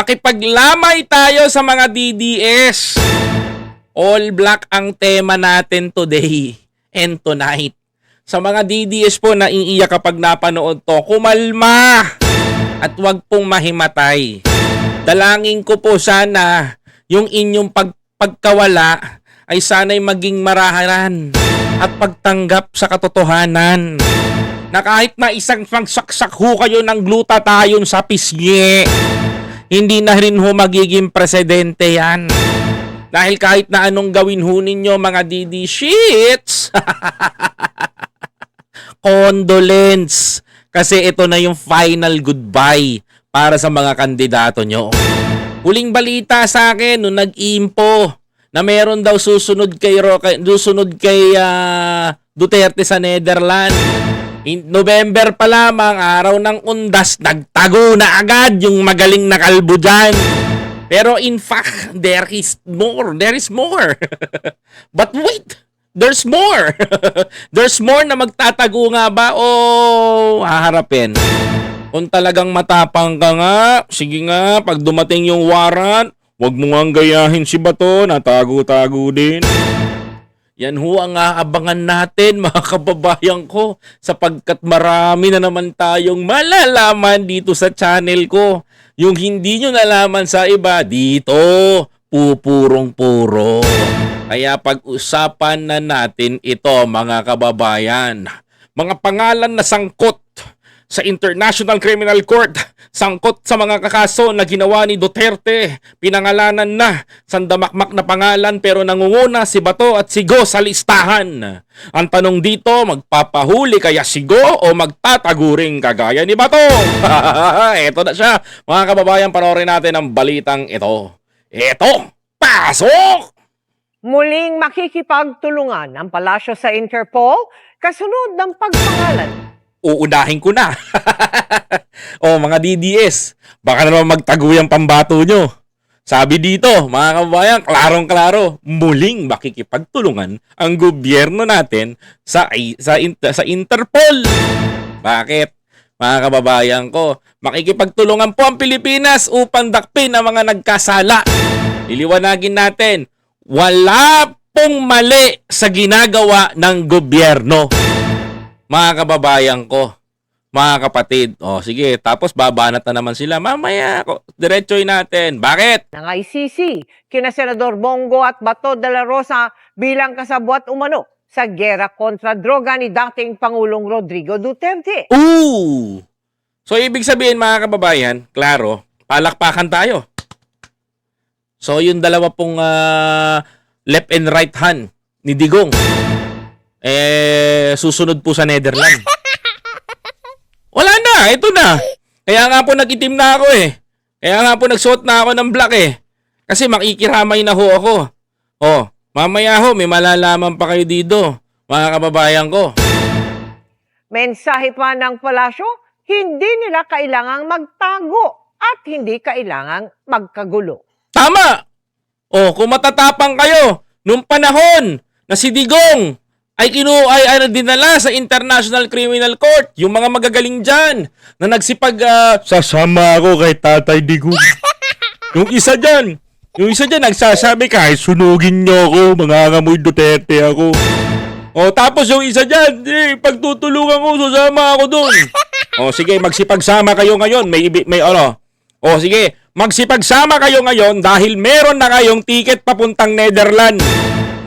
Makipaglamay tayo sa mga DDS. All black ang tema natin today and tonight. Sa mga DDS po na iiyak kapag napanood to, kumalma at wag pong mahimatay. Dalangin ko po sana yung inyong pagkawala ay sana'y maging maraharan at pagtanggap sa katotohanan na kahit na isang pagsaksak ho kayo ng glutathione sa pisngi, hindi na rin ho magiging presidente yan. Dahil kahit na anong gawin ho ninyo mga DD shits, condolence. Kasi ito na yung final goodbye para sa mga kandidato nyo. Huling balita sa akin nung nag-impo na meron daw susunod kay Duterte sa Netherlands. November pa lamang, araw ng undas, nagtago na agad yung magaling na kalbo dyan. Pero in fact, there is more. But wait, there's more. There's more na magtatago nga ba o haharapin? Kung talagang matapang ka nga, sige nga, pag dumating yung warrant, wag mo nga gayahin si Bato, natago-tago din. Yan ho ang aabangan natin mga kababayan ko sapagkat marami na naman tayong malalaman dito sa channel ko. Yung hindi nyo nalaman sa iba, dito pupurong-puro. Kaya pag-usapan na natin ito mga kababayan. Mga pangalan na sangkot sa International Criminal Court, sangkot sa mga kakaso na ginawa ni Duterte, pinangalanan na, sandamakmak na pangalan pero nangunguna si Bato at si Go sa listahan. Ang tanong dito, magpapahuli kaya si Go o magtataguring kagaya ni Bato? Eto na siya, mga kababayan, panoorin natin ang balitang ito. Eto, pasok! Muling makikipagtulungan ang palasyo sa Interpol kasunod ng pagpangalan. Uunahin ko na. O mga DDS, baka naman magtago yung pambato nyo. Sabi dito, mga kababayan, klarong-klaro, muling makikipagtulungan ang gobyerno natin sa Interpol. Bakit? Mga kababayan ko, makikipagtulungan po ang Pilipinas upang dakpin ang mga nagkasala. Iliwanagin natin, wala pong mali sa ginagawa ng gobyerno. Mga kababayan ko, mga kapatid. O sige, tapos babanat na naman sila. Mamaya, diretsoy natin. Bakit? Ng ICC, kina Senador Bongo at Bato de la Rosa bilang kasabwat umano sa gera kontra droga ni dating Pangulong Rodrigo Duterte. Ooh! So, ibig sabihin mga kababayan, klaro, palakpakan tayo. So, yung dalawa pong left and right hand ni Digong, susunod po sa Netherlands. Wala na, ito na. Kaya nga po nag-itim na ako eh. Kaya nga po nagsuot na ako ng black eh. Kasi makikiramay na ho ako. Oh, mamaya ho, may malalaman pa kayo dito, mga kababayan ko. Mensahe pa ng palasyo, hindi nila kailangang magtago at hindi kailangang magkagulo. Tama! Oh, kung matatapang kayo, nung panahon na si Digong ay dinala sa International Criminal Court, yung mga magagaling dyan na sasama ako kay Tatay Digong. Yung isa dyan nagsasabi kahit sunugin nyo ako, mangangamoy Duterte ako. O tapos yung isa dyan, pagtutulungan ko, susama ako dun. O sige, magsipagsama kayo ngayon, O sige, magsipagsama kayo ngayon dahil meron na kayong ticket papuntang Netherlands.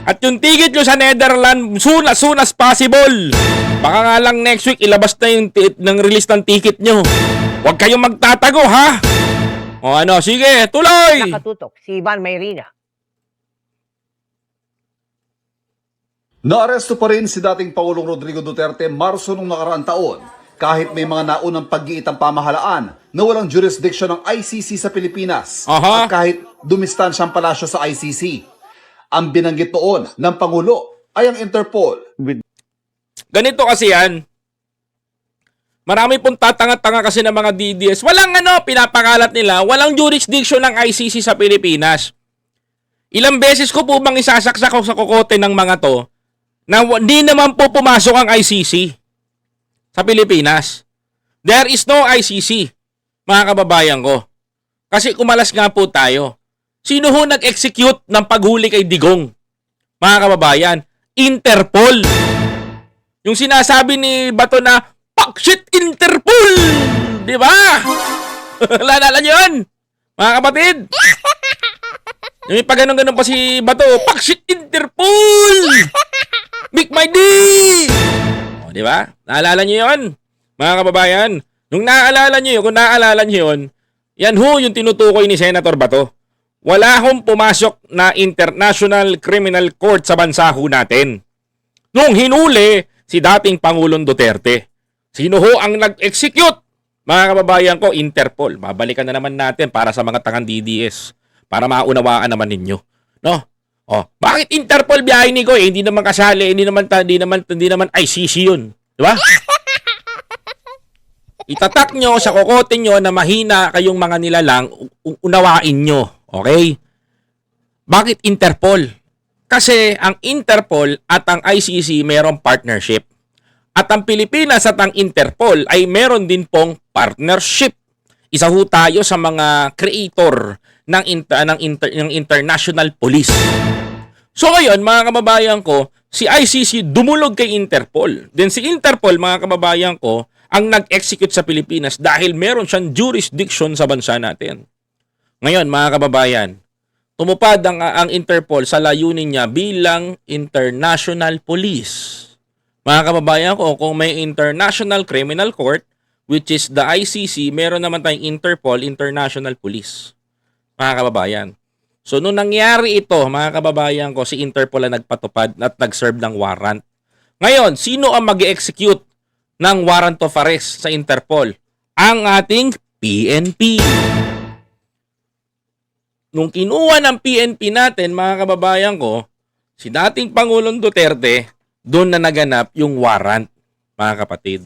At yung ticket nyo sa Netherlands, soon as possible. Baka nga lang next week, ilabas na yung release ng ticket nyo. Huwag kayong magtatago, ha? O ano, sige, tuloy! Nakatutok si Ivan Mayrina. Naaresto pa rin si dating Pangulong Rodrigo Duterte Marso nung nakaraang taon kahit may mga naunang pag-iitang pamahalaan na walang jurisdiction ng ICC sa Pilipinas at kahit dumistansyang palasyo sa ICC. Ang binanggit noon ng Pangulo ay ang Interpol. Ganito kasi yan. Marami pong tatanga-tanga kasi ng mga DDS. Walang pinapakalat nila, walang jurisdiction ng ICC sa Pilipinas. Ilang beses ko po bang isasaksak sa kokote ng mga to na di naman po pumasok ang ICC sa Pilipinas. There is no ICC, mga kababayan ko. Kasi kumalas nga po tayo. Sino ho nag-execute ng paghuli kay Digong? Mga kababayan, Interpol. Yung sinasabi ni Bato na, Pakshit Interpol! Di ba? Lalala nyo yun? Mga kapatid? Yung pag-ganon-ganon pa si Bato, Pakshit Interpol! Big my D! O, di ba? Naalala nyo yun? Mga kababayan, nung naaalala nyo yun, kung naaalala nyo yun, yan ho yung tinutukoy ni Senator Bato. Wala hong pumasok na International Criminal Court sa bansa ho natin. Nung hinuli si dating Pangulong Duterte. Sino ho ang nag-execute? Mga kababayan ko, Interpol. Babalikan na naman natin para sa mga tangang DDS. Para maunawaan naman ninyo. No? Oh, bakit Interpol biyahe ni ko? Hindi naman kasali, hindi naman ICC yun. Di ba? Itatak nyo sa kokote nyo na mahina kayong mga nilalang, unawain nyo. Okay? Bakit Interpol? Kasi ang Interpol at ang ICC mayroong partnership. At ang Pilipinas at ang Interpol ay meron din pong partnership. Isa ho tayo sa mga creator ng international police. So ngayon, mga kababayan ko, si ICC dumulog kay Interpol. Then si Interpol, mga kababayan ko, ang nag-execute sa Pilipinas dahil meron siyang jurisdiction sa bansa natin. Ngayon, mga kababayan, tumupad ang Interpol sa layunin niya bilang international police. Mga kababayan ko, kung may International Criminal Court, which is the ICC, meron naman tayong Interpol, International Police. Mga kababayan. So, nung nangyari ito, mga kababayan ko, si Interpol ang nagpatupad at nag-serve ng warrant. Ngayon, sino ang mag-execute ng warrant of arrest sa Interpol? Ang ating PNP. Nung kinuha ng PNP natin, mga kababayan ko, si dating Pangulong Duterte, doon na naganap yung warrant, mga kapatid.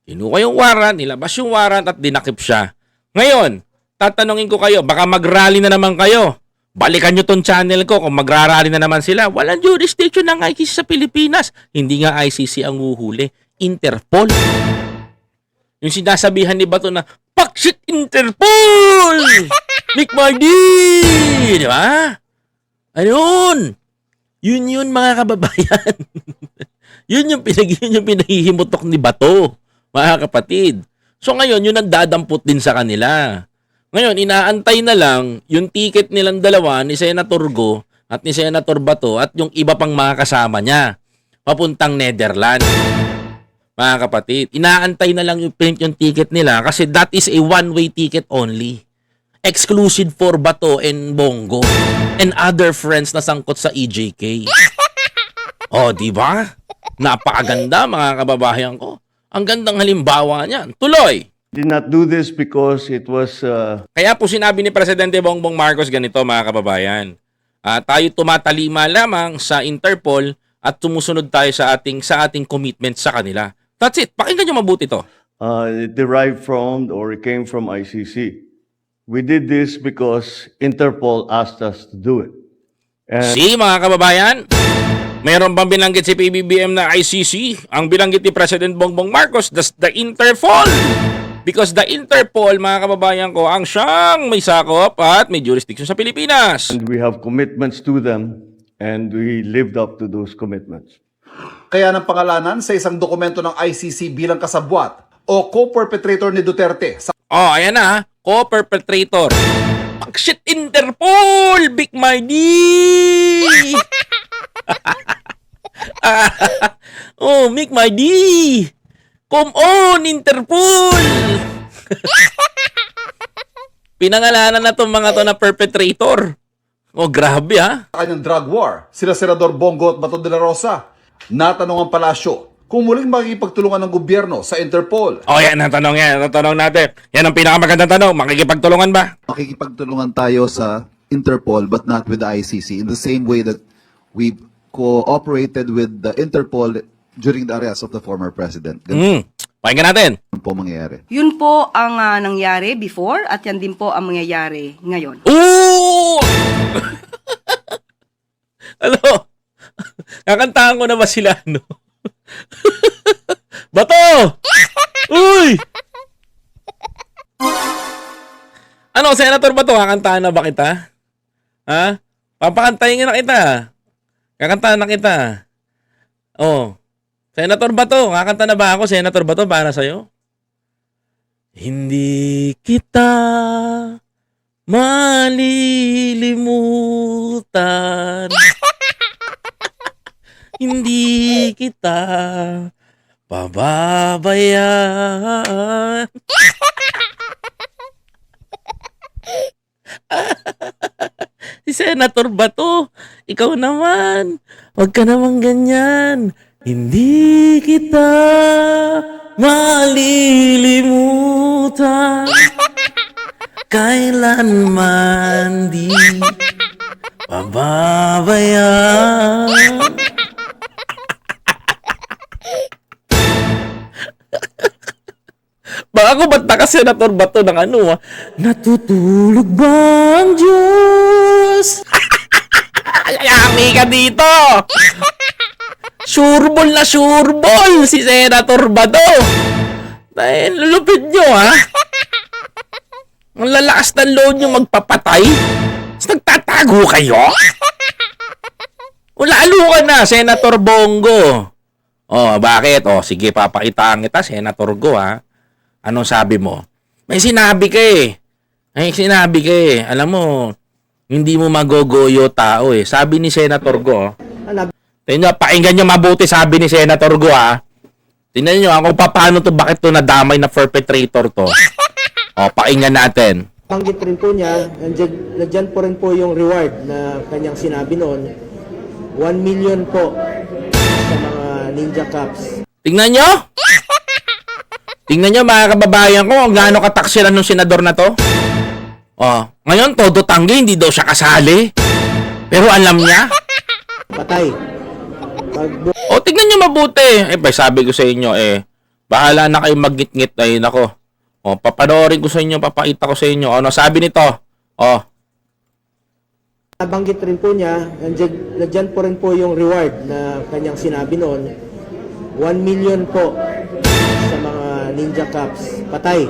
Kinuha yung warrant, nilabas yung warrant at dinakip siya. Ngayon, tatanungin ko kayo, baka mag-rally na naman kayo. Balikan nyo tong channel ko kung mag-rally na naman sila. Walang jurisdiction ng ICC sa Pilipinas. Hindi nga ICC ang huhuli. Interpol. Yung sinasabihan ni Bato na, Pakshit Interpol! Nick Mardi! Di ba? Ayun! Yun mga kababayan. yun yung pinahihimutok ni Bato, mga kapatid. So ngayon, yun ang dadampot din sa kanila. Ngayon, inaantay na lang yung ticket nilang dalawa ni Senator Go at ni Senator Bato at yung iba pang mga kasama niya papuntang Netherlands. Mga kapatid, inaantay na lang yung print yung ticket nila kasi that is a one-way ticket only. Exclusive for Bato and Bongo and other friends na sangkot sa EJK. Oh, di ba? Napakaganda, mga kababayan ko. Ang gandang halimbawa niyan. Tuloy. Did not do this because it was Kaya po sinabi ni Presidente Bongbong Marcos ganito, mga kababayan. Tayo tumatalima lamang sa Interpol at tumusunod tayo sa ating commitment sa kanila. That's it. Pakinggan nyo mabuti to. it derived from or it came from ICC. We did this because Interpol asked us to do it. And See, mga kababayan, meron bang binanggit si PBBM na ICC? Ang binanggit ni President Bongbong Marcos, that's the Interpol. Because the Interpol, mga kababayan ko, ang siyang may sakop at may jurisdiction sa Pilipinas. we have commitments to them, and we lived up to those commitments. Kaya ng pangalanan sa isang dokumento ng ICC bilang kasabwat o co-perpetrator ni Duterte sa Oh, ayan na, co-perpetrator. Pakshit Interpol! Big Mighty! Oh, Big Mighty! Come on, Interpol! Pinangalanan na itong mga to na perpetrator. Oh, grabe ha. kanyang drug war, sila Senador Bongo at Bato de la Rosa. Natanong ang palasyo kung muling makikipagtulungan ng gobyerno sa Interpol. Oh, yan ang tanong yan. Ang tanong natin. Yan ang pinakamagandang tanong. Makikipagtulungan ba? Makikipagtulungan tayo sa Interpol but not with the ICC in the same way that we cooperated with the Interpol during the arrest of the former president. Ganun Pakinggan natin. po mangyayari. Yun po ang nangyari before at yan din po ang mangyayari ngayon. Ooh! Ano? Kakantahan ko na ba sila, no? Bato! Uy! Ano, Senator Bato, kakantahan na ba kita? Ha? Papakantahin na kita. Kakantahan na kita. Oh. Senator Bato, kakanta na ba ako, Senator Bato, para sa'yo? Hindi kita malilimutan. Hindi kita pababayaan. Si Senator Bato, ikaw naman. Huwag ka naman ganyan. Hindi kita malilimutan. Kailanman di pababayaan. Baka ko ba't ka Senator Bato ng ano natutulog bang Diyos? Yami ka dito! Sureball na sureball si Senator Bato. Dahil lulupit nyo Ang lalakas ng load nyo magpapatay. Tapos nagtatago kayo? Lalo ka na, Senator Bongo. Oh, bakit? Oh, sige, papakitaan kita, Senator Go, Anong sabi mo? May sinabi ka May sinabi ka Alam mo, hindi mo magogoyo tao Sabi ni Senator Go. Tingnan nyo, pakinggan nyo mabuti sabi ni Senator Go, Tingnan nyo, kung paano to, bakit to nadamay na perpetrator to. O, pakinggan natin. Banggit rin po niya, nandiyan po rin po yung reward na kanyang sinabi noon, 1 million po sa mga Ninja Cups. Tingnan nyo! Tingnan nyo mga kababayan ko, kung gaano kataksilan ng senador na to. O, ngayon, todo tanggi, hindi daw siya kasali. Pero alam niya. Patay. O, tingnan nyo mabuti. Sabi ko sa inyo, bahala na kayo mag-ngit-ngit. Ay, nako. O, papanoorin ko sa inyo, papakita ko sa inyo. Ano sabi nito? O. Nabanggit rin po niya, nandiyan po rin po yung reward na kanyang sinabi noon, 1 million po sa mga Ninja Cups. Patay.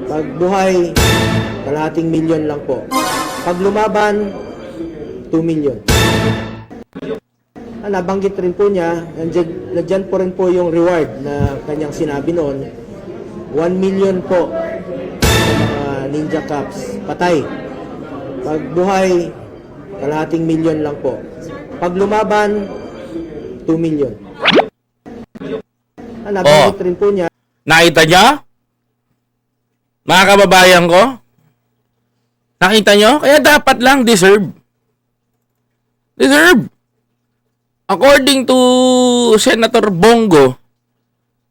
Pag buhay, kalahating milyon lang po. Pag lumaban, 2 million. Nabanggit rin po niya, nandiyan po rin po yung reward na kanyang sinabi noon, 1 million po sa mga Ninja Cups. Patay. Pag buhay, kalahating milyon lang po. Pag lumaban, 2 million. Nabanggit rin po niya. Nakita niya? Mga kababayan ko? Nakita nyo? Kaya dapat lang deserve. Deserve. According to Senator Bongo,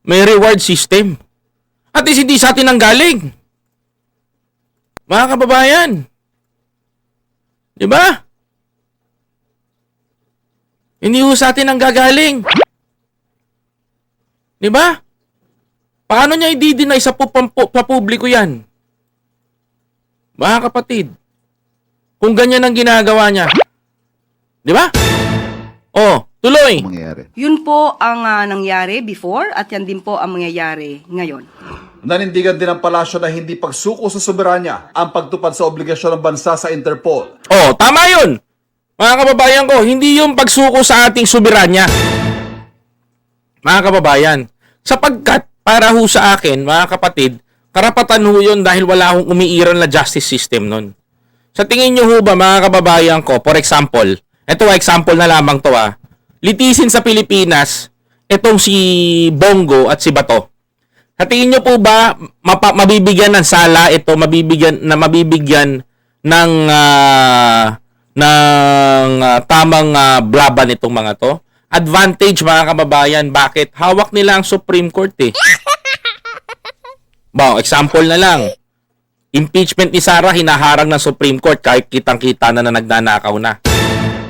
may reward system. At least hindi sa atin ang galing. Mga kababayan. Di ba? Hindi ho sa atin ang gagaling. Di ba? Paano niya i-deny sa publiko yan? Mga kapatid, kung ganyan ang ginagawa niya. Di ba? Oh, tuloy. Mangyayari. Yun po ang nangyari before at yan din po ang mangyayari ngayon. Nanindigan din ang palasyo na hindi pagsuko sa soberanya ang pagtupad sa obligasyon ng bansa sa Interpol. Oh, tama yun. Mga kababayan ko, hindi yung pagsuko sa ating soberanya. Mga kababayan, sapagkat para ho sa akin, mga kapatid, karapatan ho yun dahil wala akong umiiral na justice system nun. Sa tingin nyo ho ba, mga kababayan ko, for example, ito example na lamang to litisin sa Pilipinas, itong si Bongo at si Bato. Sa tingin nyo po ba, mabibigyan ng sala ito, mabibigyan ng tamang blaban itong mga to? Advantage, mga kababayan. Bakit? Hawak nila ang Supreme Court example na lang. Impeachment ni Sara, hinaharang ng Supreme Court kahit kitang-kita na nagnanakaw na.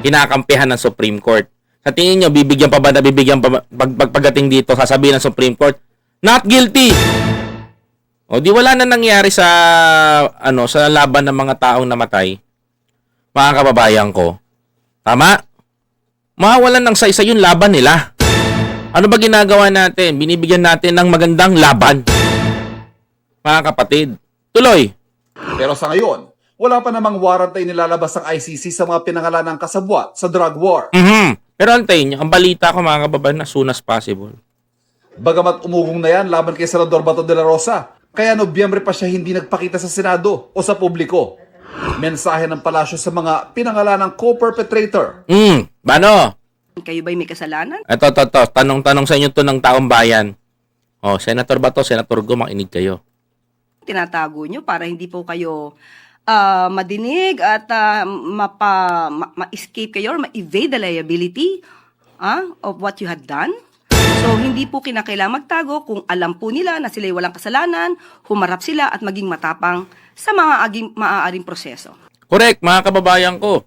Kinakampihan ng Supreme Court. Sa tingin nyo, bibigyan pa ba pagdating dito, sasabihin ng Supreme Court, not guilty. O di wala na nangyari sa sa laban ng mga taong namatay. Mga kababayan ko. Tama? Mawawalan ng saysay yung laban nila. Ano ba ginagawa natin? Binibigyan natin ng magandang laban. Mga kapatid. Tuloy. Pero sa ngayon, wala pa namang warrant ay nilalabas ng ICC sa mga pinangalanang kasabwat sa drug war. Pero antayin nyo, ang balita ko mga kababayan, as soon as possible. Bagamat umugong na yan laban kay Senador Bato de la Rosa, kaya Nobyembre pa siya hindi nagpakita sa Senado o sa publiko. Mensahe ng palasyo sa mga pinangalanang co-perpetrator. Bano? Kayo ba'y may kasalanan? Ito. Tanong sa inyo to ng taong bayan. Oh, Senator Bato, Senator Go, makinig kayo. Tinatago nyo para hindi po kayo madinig at ma-escape kayo or ma-evade the liability of what you had done. So, hindi po kinakailangan magtago kung alam po nila na sila'y walang kasalanan, humarap sila at maging matapang sa mga maaaring proseso. Correct, mga kababayan ko.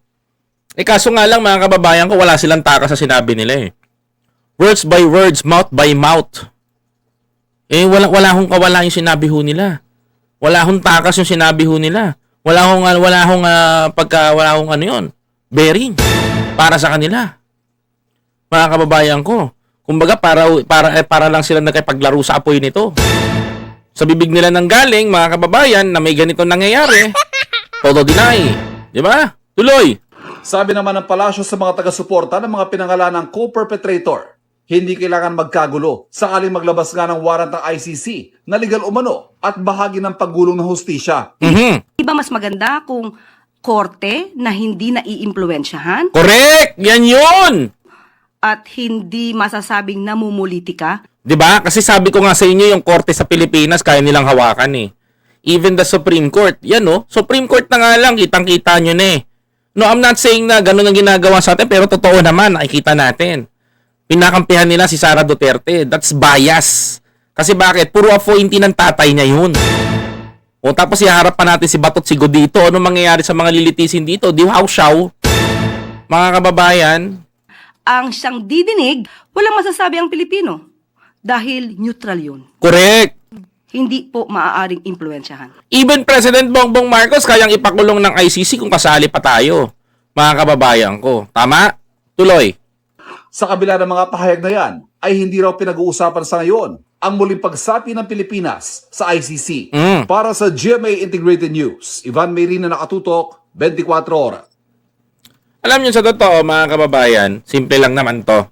Kaso nga lang, mga kababayan ko, wala silang takas sa sinabi nila eh. Words by words, mouth by mouth. Wala hong kawala yung sinabi ho nila. Wala hong takas yung sinabi ho nila. Wala hong ano yun, bearing para sa kanila. Mga kababayan ko. Kumbaga para lang sila nagkipaglaro sa apoy nito. Sa bibig nila nang galing, mga kababayan, na may ganito nangyayari. Todo deny. Di ba? Tuloy. Sabi naman ng palasyo sa mga taga-suporta ng mga pinangalanang co-perpetrator, hindi kailangan magkagulo sakaling maglabas nga ng warrant ng ICC na legal umano at bahagi ng paggulong ng hustisya. Di ba mas maganda kung korte na hindi naiimpluwensyahan Correct! Yan yun! at hindi masasabing namumulitika? 'Di ba? Kasi sabi ko nga sa inyo, yung korte sa Pilipinas kaya nilang hawakan eh. Even the Supreme Court. Yan no, Supreme Court na nga lang, kitang-kita nyo na eh. No, I'm not saying na ganun ang ginagawa sa atin, pero totoo naman, nakikita natin. Pinakampihan nila si Sara Duterte. That's bias. Kasi bakit? Puro appointee ng tatay niya yun. O tapos iharap pa natin si Batot si Godito. Ano mangyayari sa mga lilitisin dito? Di how siyaw? Mga kababayan, Ang siyang didinig, walang masasabi ang Pilipino. Dahil neutral yun. correct. Hindi po maaaring impluwensyahan. Even President Bongbong Marcos kayang ipakulong ng ICC kung kasali pa tayo. Mga kababayan ko. Tama? Tuloy. Sa kabila ng mga pahayag na yan, ay hindi raw pinag-uusapan sa ngayon ang muling pagsapi ng Pilipinas sa ICC. Para sa GMA Integrated News, Ivan Mayrina, nakatutok, 24 oras. Alam niyo sa totoo, mga kababayan, simple lang naman to.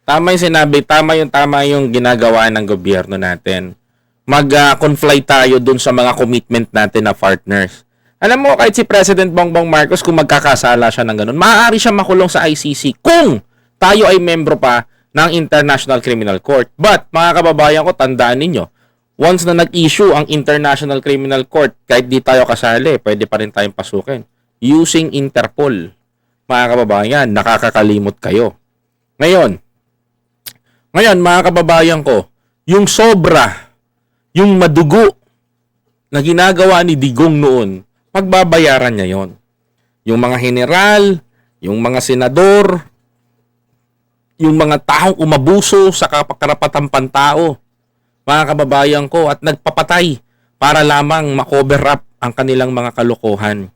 Tama yung sinabi, tama yung ginagawa ng gobyerno natin. Mag-confly tayo dun sa mga commitment natin na partners. Alam mo, kahit si President Bongbong Marcos, kung magkakasala siya ng ganun, maaari siya makulong sa ICC kung tayo ay membro pa ng International Criminal Court. But, mga kababayan ko, tandaan ninyo, once na nag-issue ang International Criminal Court, kahit di tayo kasali, pwede pa rin tayong pasukin. Using Interpol. Mga kababayan, nakakakalimot kayo. Ngayon, mga kababayan ko, yung sobra, yung madugo na ginagawa ni Digong noon, pagbabayaran niya yon. Yung mga general, yung mga senador, yung mga taong umabuso sa karapatang pantao, mga kababayan ko, at nagpapatay para lamang makover up ang kanilang mga kalokohan.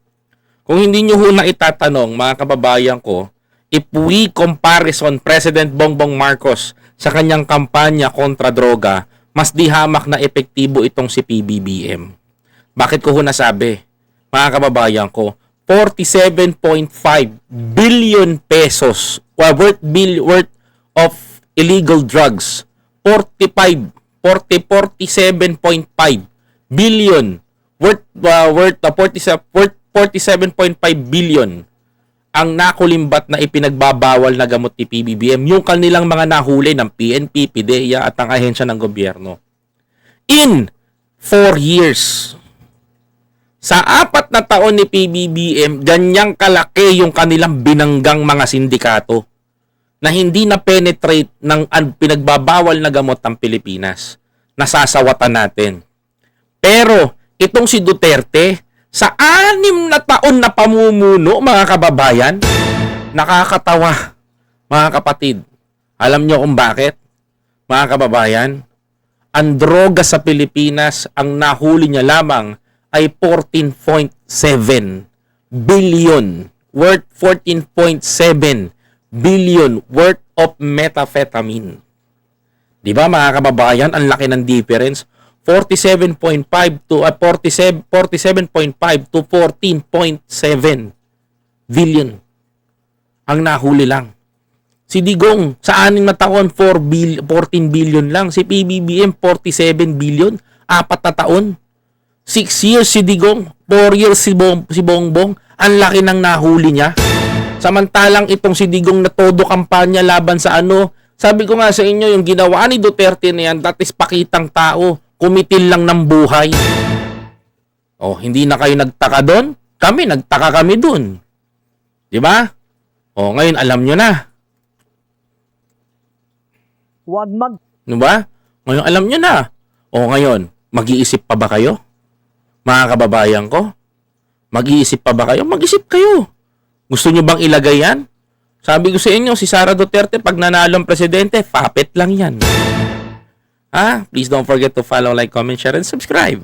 Kung hindi nyo ho na itatanong, mga kababayan ko, if we comparison President Bongbong Marcos sa kanyang kampanya kontra droga, mas di hamak na epektibo itong si PBBM. Bakit ko ho nasabi? Mga kababayan ko, 47.5 billion pesos worth of illegal drugs. 47.5 billion worth 47.5 billion ang nakulimbat na ipinagbabawal na gamot ni PBBM, yung kanilang mga nahuli ng PNP, PDEA at ang ahensya ng gobyerno. In 4 years, sa 4 na taon ni PBBM, ganyang kalaki yung kanilang binanggang mga sindikato na hindi na penetrate ng pinagbabawal na gamot ng Pilipinas. Nasasawatan natin. Pero itong si Duterte, sa 6 na taon na pamumuno, mga kababayan, nakakatawa, mga kapatid. Alam nyo kung bakit? Mga kababayan, ang droga sa Pilipinas, ang nahuli niya lamang ay 14.7 billion. Worth 14.7 billion worth of methamphetamine. Di ba mga kababayan, ang laki ng difference? 47.5 to 47.5 to 14.7 billion ang nahuli lang. Si Digong sa 6 na taon 14 billion lang. Si PBBM 47 billion, 4 na taon. 6 years si Digong, 4 years si Bongbong. Ang laki ng nahuli niya. Samantalang itong si Digong na todo kampanya laban sa ano, sabi ko nga sa inyo, yung ginawa ni Duterte na yan, that is pakitang tao, kumitil lang ng buhay. Oh, hindi na kayo nagtaka doon? Kami, nagtaka kami doon. Di ba? Oh, ngayon alam nyo na. Huwag mag Di ba? Ngayon alam nyo na. Oh, ngayon, mag-iisip pa ba kayo? Mga kababayan ko? Mag-iisip pa ba kayo? Mag-isip kayo. Gusto nyo bang ilagay yan? Sabi ko sa inyo, si Sara Duterte, pag nanalo ang presidente, puppet lang yan. Please don't forget to follow, like, comment, share, and subscribe.